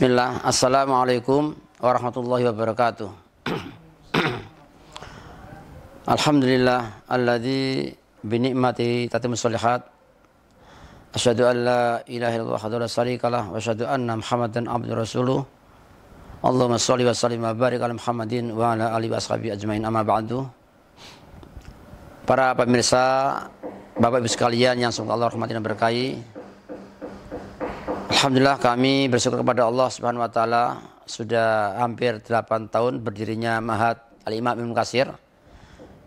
Bismillah, Assalamualaikum warahmatullahi wabarakatuh. Alhamdulillah, alladzi binikmati tatimmu sholihat. Asyhadu an la ilaha illallah wahdahu la syarikalah wa asyhadu anna Muhammadan abduhu rasuluh. Allahumma sholli wa sallim wa barik ala Muhammadin wa ala alihi washabihi ajmain, amma ba'du. Para pemirsa, Bapak Ibu sekalian yang semoga Allah rahmati dan berkahi. Alhamdulillah, kami bersyukur kepada Allah Subhanahu wa taala sudah hampir 8 tahun berdirinya Ma'had Al-Imam Ibnu Katsir.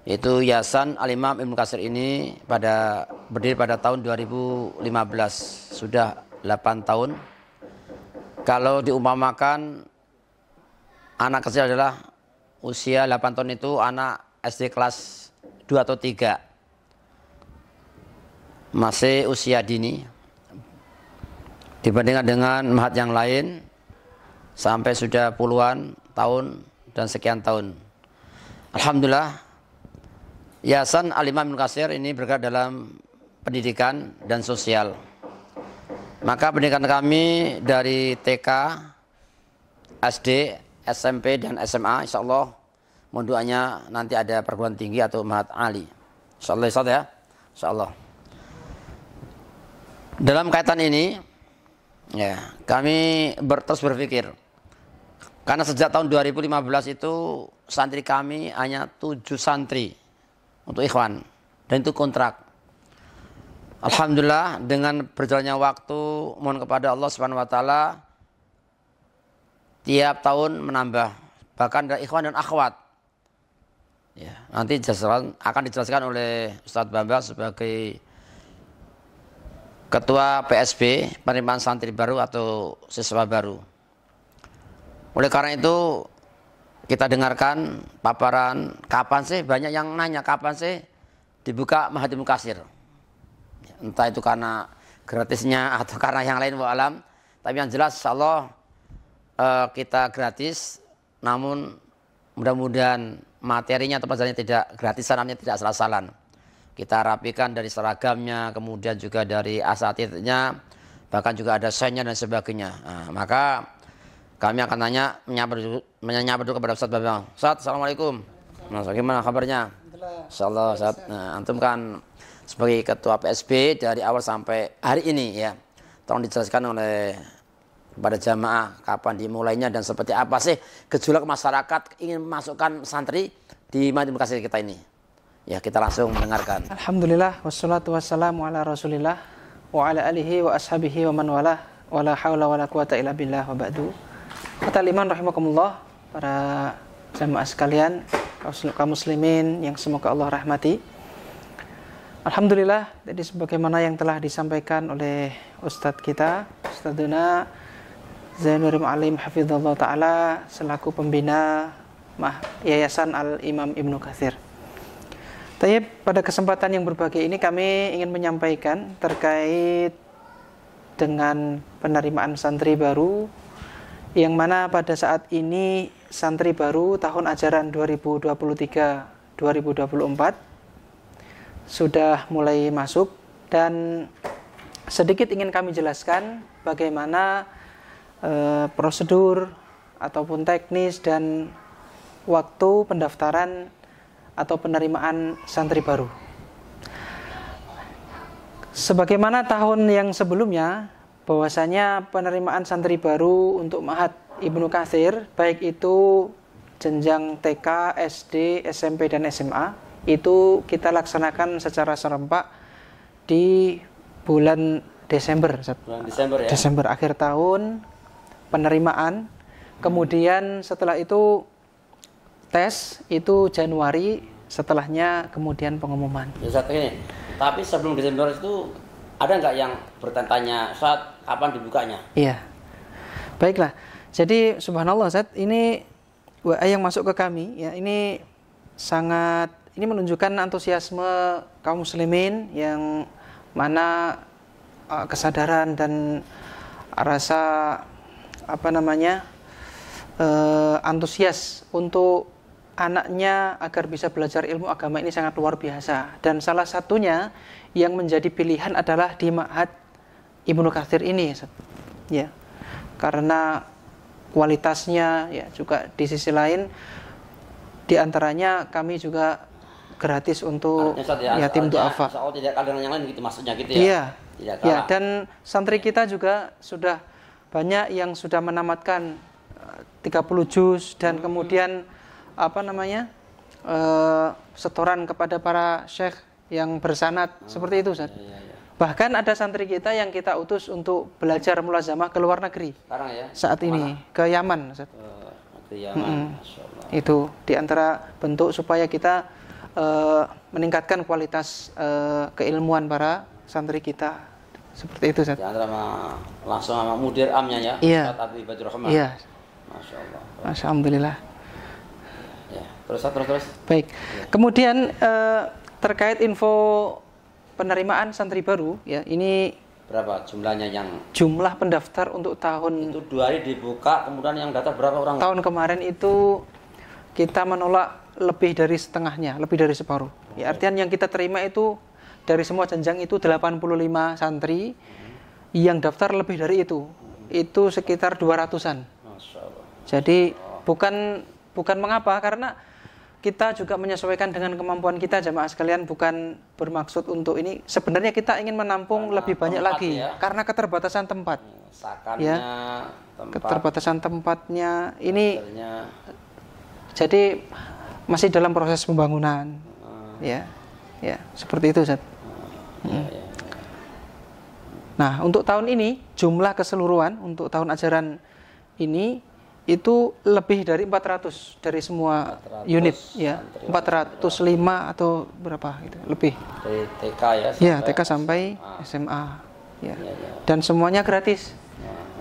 Yaitu Yayasan Al-Imam Ibnu Katsir ini berdiri pada tahun 2015. Sudah 8 tahun. Kalau diumpamakan anak kecil adalah usia 8 tahun itu anak SD kelas 2 atau 3. Masih usia dini. Dibandingkan dengan Ma'had yang lain sampai sudah puluhan tahun dan sekian tahun. Alhamdulillah, Yayasan Al-Imam Ibnu Katsir ini bergerak dalam pendidikan dan sosial. Maka pendidikan kami dari TK, SD, SMP dan SMA, insya Allah mohon doanya nanti ada perguruan tinggi atau Ma'had Ali. Insya Allah ya, insya Allah. Dalam kaitan ini, ya, kami terus berpikir, karena sejak tahun 2015 itu santri kami hanya 7 santri untuk ikhwan, dan itu kontrak. Alhamdulillah, dengan berjalannya waktu, mohon kepada Allah Subhanahu wa taala tiap tahun menambah, bahkan dari ikhwan dan akhwat. Ya, nanti akan dijelaskan oleh Ustadz Bambang sebagai Ketua PSB, penerimaan santri baru atau siswa baru. Oleh karena itu, kita dengarkan paparan, kapan sih, banyak yang nanya kapan sih dibuka Ma'had Ibnu Katsir. Entah itu karena gratisnya atau karena yang lain, wa'alam. Tapi yang jelas insyaallah kita gratis, namun mudah-mudahan materinya atau pelajarannya tidak gratisan, namanya tidak asal-asalan. Kita rapikan dari seragamnya, kemudian juga dari asatidnya, bahkan juga ada sign-nya dan sebagainya. Nah, maka kami akan menyapa dulu kepada Ustadz Bambang. Ustadz, Assalamualaikum. Mas, bagaimana kabarnya? Insyaallah, Ustadz. Nah, antum kan sebagai Ketua PSB dari awal sampai hari ini ya. Tolong dijelaskan oleh kepada jamaah kapan dimulainya dan seperti apa sih gejolak masyarakat ingin memasukkan santri di Ma'had Ibnu Katsir kita ini. Ya, kita langsung mendengarkan. Alhamdulillah, wassalatu wassalamu ala rasulillah wa ala alihi wa ashabihi wa man walah wa la hawla wa la quwata illa billah wa ba'du. Khawatul iman rahimakumullah, para jamaah sekalian, kaum muslimin yang semoga Allah rahmati. Alhamdulillah, jadi sebagaimana yang telah disampaikan oleh Ustadz kita, Ustadzuna Zainur Ma'alim hafizallahu ta'ala selaku pembina Yayasan Al-Imam Ibnu Katsir. Tapi pada kesempatan yang berbahagia ini kami ingin menyampaikan terkait dengan penerimaan santri baru, yang mana pada saat ini santri baru tahun ajaran 2023-2024 sudah mulai masuk, dan sedikit ingin kami jelaskan bagaimana prosedur ataupun teknis dan waktu pendaftaran atau penerimaan santri baru. Sebagaimana tahun yang sebelumnya, bahwasanya penerimaan santri baru untuk Ma'had Ibnu Katsir, baik itu jenjang TK, SD, SMP dan SMA, itu kita laksanakan secara serempak di bulan Desember. Bulan Desember ya. Desember akhir tahun penerimaan. Kemudian setelah itu tes itu Januari, setelahnya kemudian pengumuman. Ya, saat ini. Tapi sebelum Desember itu ada nggak yang bertanya saat kapan dibukanya? Iya. Baiklah. Jadi subhanallah, Ustaz, ini WA yang masuk ke kami ya, ini menunjukkan antusiasme kaum muslimin yang mana kesadaran dan rasa antusias untuk anaknya agar bisa belajar ilmu agama ini sangat luar biasa. Dan salah satunya yang menjadi pilihan adalah di Ma'had Ibnu Katsir ini, ya. Karena kualitasnya, ya juga di sisi lain diantaranya kami juga gratis untuk yatim duafa. Tidak kalah dengan yang lain gitu maksudnya gitu ya. Iya. Tidak Ya, kalah. dan santri kita juga sudah banyak yang sudah menamatkan 30 juz dan kemudian setoran kepada para syekh yang bersanad seperti itu, Ustaz. Bahkan ada santri kita yang kita utus untuk belajar mulazamah ke luar negeri. Sekarang ya. Saat ini ke Yaman, Ustaz. Ke Yaman. Masyaallah. Itu diantara bentuk supaya kita meningkatkan kualitas keilmuan para santri kita. Seperti itu, Ustaz. Diantara langsung sama mudir amnya ya. Iya. Ustaz Abi Badur Rahman. Iya. Masyaallah. Alhamdulillah. Ya, terus. Baik. Kemudian terkait info penerimaan santri baru, ya ini berapa jumlahnya yang jumlah pendaftar untuk tahun itu 2 hari dibuka, kemudian yang daftar berapa orang? Tahun kemarin itu kita menolak lebih dari setengahnya, lebih dari separuh. Ya, artian yang kita terima itu dari semua jenjang itu 85 santri, yang daftar lebih dari itu sekitar 200-an. Masya Allah. Jadi bukan mengapa, karena kita juga menyesuaikan dengan kemampuan kita, jamaah sekalian, bukan bermaksud untuk ini. Sebenarnya kita ingin menampung karena lebih banyak lagi ya. Karena keterbatasan tempat. Sakannya, ya. Tempat, keterbatasan tempatnya ini. Hasilnya. Jadi masih dalam proses pembangunan. Ya, seperti itu, Ustaz. Ya. Nah, untuk tahun ini jumlah keseluruhan untuk tahun ajaran ini itu lebih dari 400 dari semua 400 unit ya. 405 atau berapa gitu, lebih. Dari TK ya. Ya, TK sampai SMA. Ya. Dan semuanya gratis.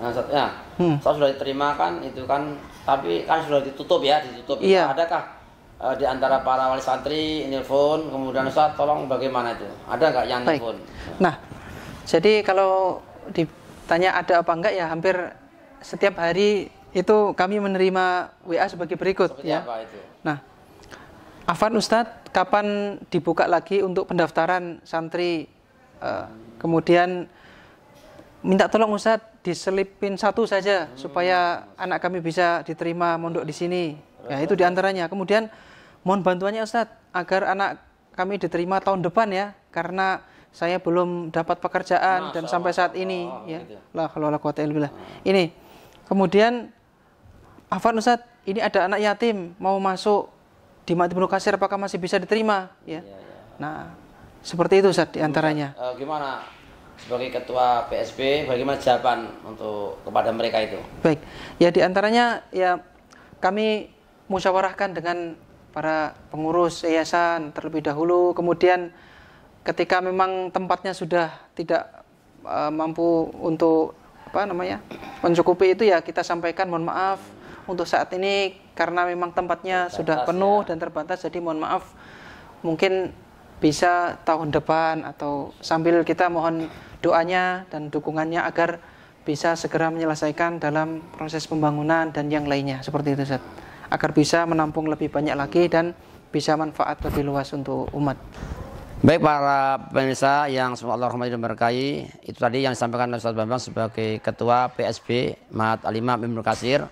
Saya sudah diterima kan itu kan, tapi kan sudah ditutup. Iya. Adakah di antara para wali santri nelpon kemudian Ustaz tolong bagaimana itu? Ada nggak yang nelpon? Nah, jadi kalau ditanya ada apa enggak ya, hampir setiap hari itu kami menerima WA sebagai berikut. Seperti ya. Apa itu? Nah, Afwan Ustadz, kapan dibuka lagi untuk pendaftaran santri? Kemudian minta tolong Ustadz diselipin satu saja supaya anak kami bisa diterima mondok di sini. Ya, itu diantaranya. Kemudian mohon bantuannya Ustadz agar anak kami diterima tahun depan ya, karena saya belum dapat pekerjaan dan sampai saat ini ya. La haula wala quwata illa billah. Ini. Kemudian Afwan Ustadz, ini ada anak yatim mau masuk di Mat Ibnu Katsir, apakah masih bisa diterima? Ya. Nah, seperti itu Ustadz diantaranya. Gimana sebagai ketua PSB, bagaimana jawaban untuk kepada mereka itu? Baik, ya diantaranya ya kami musyawarahkan dengan para pengurus yayasan terlebih dahulu. Kemudian ketika memang tempatnya sudah tidak mampu untuk mencukupi itu, ya kita sampaikan mohon maaf untuk saat ini karena memang tempatnya terbatas, sudah penuh dan terbatas, jadi mohon maaf, mungkin bisa tahun depan, atau sambil kita mohon doanya dan dukungannya agar bisa segera menyelesaikan dalam proses pembangunan dan yang lainnya, seperti itu Ustaz, agar bisa menampung lebih banyak lagi dan bisa manfaat lebih luas untuk umat. Baik para pemirsa yang semoga Allah rahmati dan berkahi, itu tadi yang disampaikan oleh Ustaz Bambang sebagai ketua PSB Mahat Al-Imam Ibnu Katsir.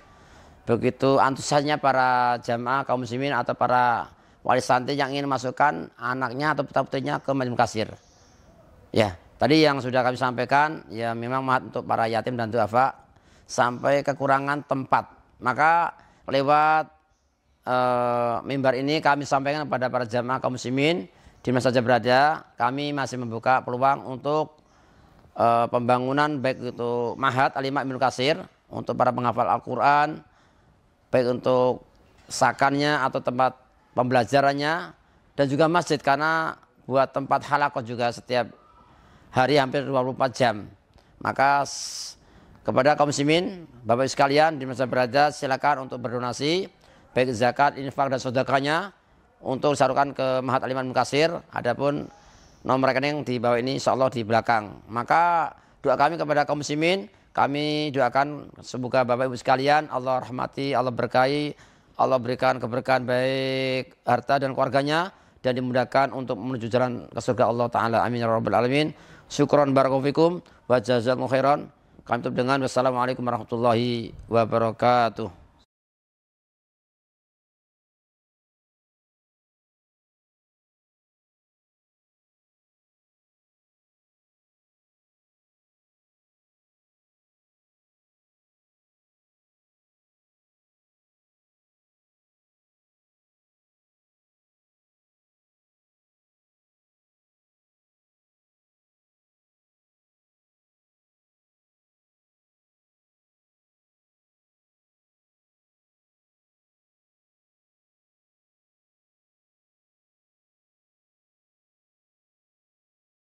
Begitu antusiasnya para jamaah kaum muslimin atau para wali santri yang ingin masukkan anaknya atau putra-putrinya ke Mahat Ibnu Katsir. Ya, tadi yang sudah kami sampaikan, ya memang mahat untuk para yatim dan duafa sampai kekurangan tempat. Maka lewat mimbar ini kami sampaikan kepada para jamaah kaum muslimin di mana saja berada, kami masih membuka peluang untuk pembangunan baik itu Mahat Al-Imam Ibnu Katsir untuk para penghafal Al-Quran, baik untuk sakannya atau tempat pembelajarannya, dan juga masjid karena buat tempat halaqah juga setiap hari hampir 24 jam. Maka kepada kaum muslimin, Bapak Ibu sekalian di masa berada, silakan untuk berdonasi baik zakat, infak dan sedekahnya untuk disalurkan ke Mahat Al-Imam Ibnu Katsir. Adapun nomor rekening di bawah ini insyaallah di belakang. Maka doa kami kepada kaum muslimin, kami doakan semoga Bapak Ibu sekalian Allah rahmati, Allah berkahi, Allah berikan keberkahan baik harta dan keluarganya, dan dimudahkan untuk menuju jalan ke surga Allah Ta'ala. Amin ya rabbal alamin. Syukron barakallahu fikum wa jazakumullahu khairan. Kami tutup dengan wassalamualaikum warahmatullahi wabarakatuh.